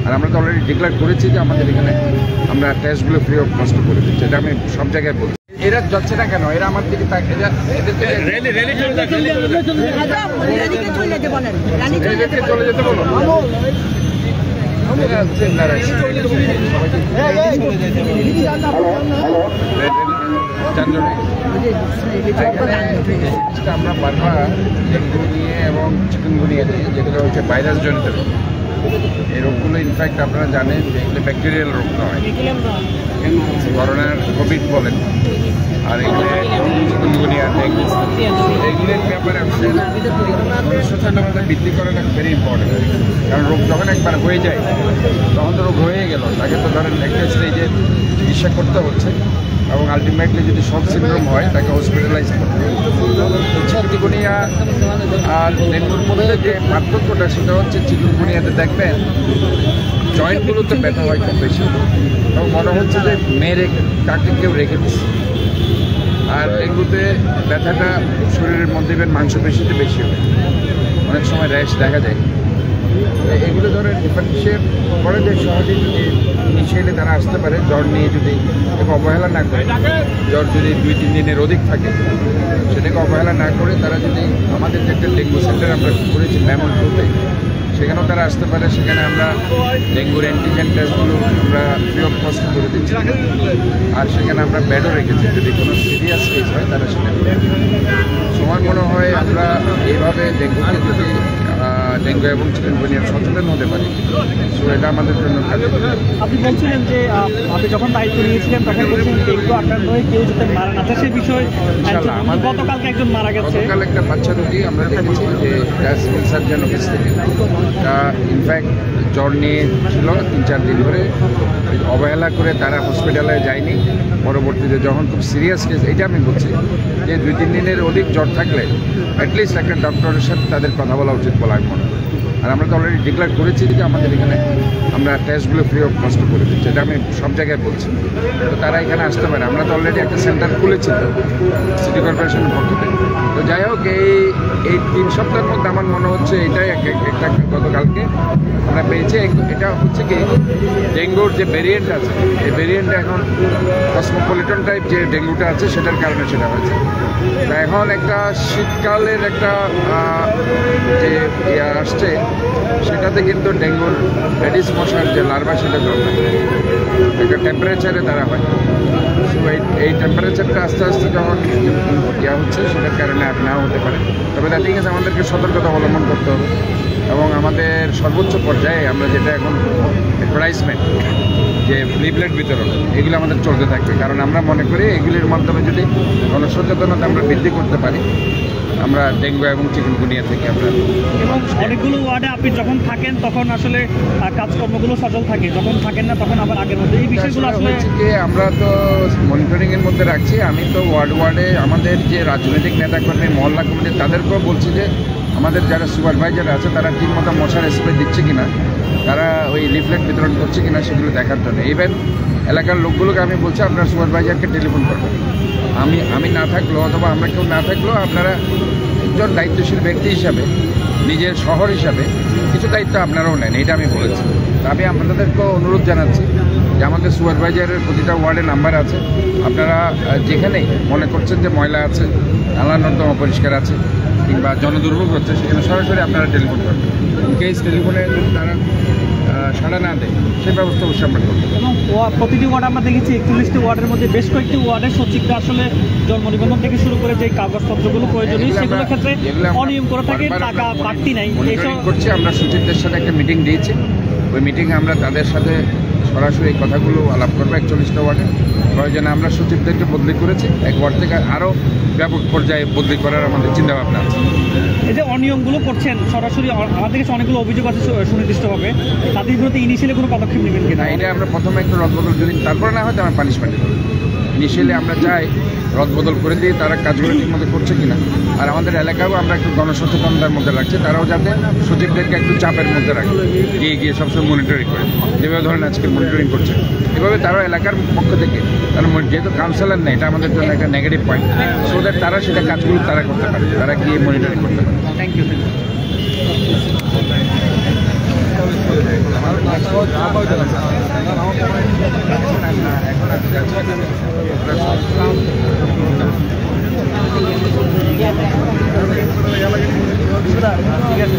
আর আমরা তো already declare করেছি যে আমাদের এখানে আমরা টেস্টগুলো ফ্রি অফ কস্ট করে দিচ্ছি। এটা আমি সব জায়গায় বলছি। এরা যাচ্ছে না কেন? এরা আমার দিকে চলে যেতে বলো। আমরা বারবার ডেঙ্গু নিয়ে এবং চিকুনগুনিয়া নিয়ে, যেগুলো হচ্ছে ভাইরাস জনিত রোগ, এই রোগগুলো ইনফ্যাক্ট আপনারা জানেন যে এগুলো ব্যাকটেরিয়াল রোগ নয়, করোনার কোভিড বলেন, আর এগুলো চিকুনগুনিয়া ডেঙ্গু, এগুলোর ব্যাপারে সচেতনতা বৃদ্ধি করাটা ভেরি ইম্পর্টেন্ট। কারণ রোগ যখন একবার হয়ে যায় তখন তো রোগ হয়ে গেল, তাকে তো ধরেন একটা স্টেজে চিকিৎসা করতে হচ্ছে এবং আলটিমেটলি যদি শক সিনড্রোম হয় তাকে হসপিটালাইজ করতে হবে। চিকুনগুনিয়া আর ডেঙ্গুর মধ্যে যে পার্থক্যটা সেটা হচ্ছে চিকুনগুনিয়াতে দেখবেন জয়েন্টগুলোতে ব্যথা হয় খুব বেশি এবং মনে হচ্ছে যে মেরে কাকে কেউ রেখে দিচ্ছে। আর ডেঙ্গুতে ব্যথাটা শরীরের মধ্যে মাংসপেশিতে বেশি হয়, অনেক সময় র্যাশ দেখা যায়। এগুলো ধরেন ডিফারেন্সিয়েট করে যে সহজেই যদি ইনিশিয়ালি তারা আসতে পারে জ্বর নিয়ে, যদি অবহেলা না করে, জ্বর যদি 2-3 দিনের অধিক থাকে সেটাকে অবহেলা না করে তারা যদি আমাদের যে একটা ডেঙ্গু সেন্টার আমরা করেছি ম্যামনপুরে, সেখানেও তারা আসতে পারে। সেখানে আমরা ডেঙ্গুর অ্যান্টিজেন টেস্টগুলো আমরা ফ্রি অফ কস্ট করে দিচ্ছি, আর সেখানে আমরা বেডও রেখেছি যদি কোনো সিরিয়াস কেস হয় তারা সেখানে। আমার মনে হয় আমরা এইভাবে ডেঙ্গুকে যদি ডেঙ্গু এবং চিকুনগুনিয়ার সচেতন হতে পারি, সো এটা আমাদের জন্য। আপনি বলছিলেন যে আপনি যখন দায়িত্ব নিয়েছিলেন তখন বলছেন ডেঙ্গু আক্রান্ত হয়ে কেউ যাতে মারা না যায়, সেই বিষয়ে গতকালকে একজন মারা গেছে। গতকাল একটা বাচ্চা রোগী আমরা দেখেছি যে সিভিল সার্জন অফিস থেকে ইনফ্যাক্ট জ্বর নিয়ে ছিল 3-4 দিন ধরে, অবহেলা করে তারা হসপিটালে যায়নি। পরবর্তীতে যখন খুব সিরিয়াস কেস, এটা আমি বলছি যে 2-3 দিনের অধিক জ্বর থাকলে অ্যাটলিস্ট একটা ডক্টরের সাথে তাদের কথা বলা উচিত বলে আমি মনে করি। আর আমরা তো অলরেডি ডিক্লেয়ার করেছি যে আমাদের এখানে আমরা টেস্টগুলো ফ্রি অফ কস্ট করে দিচ্ছি। এটা আমি সব জায়গায় বলছি। তো তারা এখানে আসতে পারে। আমরা তো অলরেডি একটা সেন্টার খুলেছি সিটি কর্পোরেশনের পক্ষ থেকে। তো যাই হোক, এই 3 সপ্তাহের মধ্যে আমার মনে হচ্ছে এটাই একটা গতকালকে আমরা পেয়েছি। এটা হচ্ছে কি ডেঙ্গুর যে ভেরিয়েন্ট আছে, এই ভেরিয়েন্টটা এখন কসমোপলিটন টাইপ যে ডেঙ্গুটা আছে সেটার কারণে সেটা হয়েছে। তা এখন একটা শীতকালের একটা যে আসছে, সেটাতে কিন্তু ডেঙ্গুর এডিস মশার যে লার্ভা সেটা জন্মায় একটা টেম্পারেচারে দ্বারা হয়। সো এই টেম্পারেচারটা আস্তে আস্তে যখন হচ্ছে সেটার কারণে নাও হতে পারে। তবে দ্যাট ইজ আমাদেরকে সতর্কতা অবলম্বন করতে হবে এবং আমাদের সর্বোচ্চ পর্যায়ে আমরা যেটা এখন অ্যাডভার্টাইজমেন্ট যে লিফলেট বিতরণ, এগুলো আমাদের চলতে থাকবে। কারণ আমরা মনে করি এগুলির মাধ্যমে যদি গণসচেতনতা আমরা বৃদ্ধি করতে পারি, আমরা ডেঙ্গু এবং চিকুনগুনিয়া থেকে আমরা। এবং অনেকগুলো ওয়ার্ডে আপনি যখন থাকেন তখন আসলে কাজকর্মগুলো সচল থাকে, যখন থাকেন না তখন আবার আগের মধ্যে এই বিষয়গুলো আসলে আমরা তো মনিটরিংয়ের মধ্যে রাখছি। আমি তো ওয়ার্ডে আমাদের যে রাজনৈতিক নেতাকর্মী, মহল্লা কমিটি, তাদেরকেও বলছি যে আমাদের যারা সুপারভাইজার আছে তারা ঠিকমতো মশার স্প্রে দিচ্ছে কিনা, তারা ওই লিফলেট বিতরণ করছে কিনা সেগুলো দেখার জন্য। ইভেন এলাকার লোকগুলোকে আমি বলছি আপনার সুপারভাইজারকে টেলিফোন করবেন। আমি না থাকলেও অথবা আমরা কেউ না থাকলেও আপনারা একজন দায়িত্বশীল ব্যক্তি হিসাবে, নিজের শহর হিসাবে কিছু দায়িত্ব আপনারাও নেন, এটা আমি বলেছি। আমি আপনাদেরকেও অনুরোধ জানাচ্ছি যে আমাদের সুপারভাইজারের প্রতিটা ওয়ার্ডে নাম্বার আছে। আপনারা যেখানেই মনে করছেন যে ময়লা আছে, নালা নর্দমা অপরিষ্কার আছে কিংবা জনদুর্ভোগ হচ্ছে, সেখানে সরাসরি আপনারা টেলিফোন করবেন। কেস টেলিফোনে যদি তারা সাড়া না দেয় সেই ব্যবস্থা অবশ্যই আমরা করবো। এবং প্রতিটি ওয়ার্ড আমরা দেখেছি 41টি ওয়ার্ডের মধ্যে বেশ কয়েকটি ওয়ার্ডের সচিবরা আসলে জন্ম নিবন্ধন থেকে শুরু করে যে কাগজপত্রগুলো প্রয়োজনীয় সেগুলোর ক্ষেত্রে অনিয়ম করে থাকে, টাকা বাড়তি নাই। মনিটরিং করছি। আমরা সচিবদের সাথে একটা মিটিং দিয়েছি, ওই মিটিংয়ে আমরা তাদের সাথে সরাসরি এই কথাগুলো আলাপ করবো। 41টা ওয়ার্ডে প্রয়োজনে আমরা সচিবদেরকে বদলি করেছি, এক ওয়ার্ড থেকে আরও ব্যাপক পর্যায়ে বদলি করার আমাদের চিন্তাভাবনা আছে। এই যে অনিয়মগুলো করছেন সরাসরি আমাদের কাছে অনেকগুলো অভিযোগ আছে সুনির্দিষ্টভাবে, তাদের বিরুদ্ধে ইনিশিয়ালি কোনো পদক্ষেপ নেবেন কিনা? এটা আমরা প্রথমে একটু রদবদল যদি তারপরে না হয় আমার পানিশমেন্ট দেবো। ইনিশিয়ালি আমরা চাই রদবদল করে দিয়ে তারা কাজগুলো ঠিকমতো করছে কিনা। আর আমাদের এলাকাও আমরা একটু গণসচেতনতার মধ্যে রাখছি, তারাও যাতে সচিবদেরকে একটু চাপের মধ্যে রাখে, গিয়ে সবসময় মনিটরিং করে, যেভাবে ধরেন আজকে মনিটরিং করছে এভাবে তারাও এলাকার পক্ষ থেকে। তারা যেহেতু কাউন্সিলর নেই, এটা আমাদের জন্য একটা নেগেটিভ পয়েন্ট, সো দ্যাট তারা সেটা কাজগুলো তারা করতে পারে, তারা গিয়ে মনিটরিং করতে পারে। Thank you. ঠিক আছে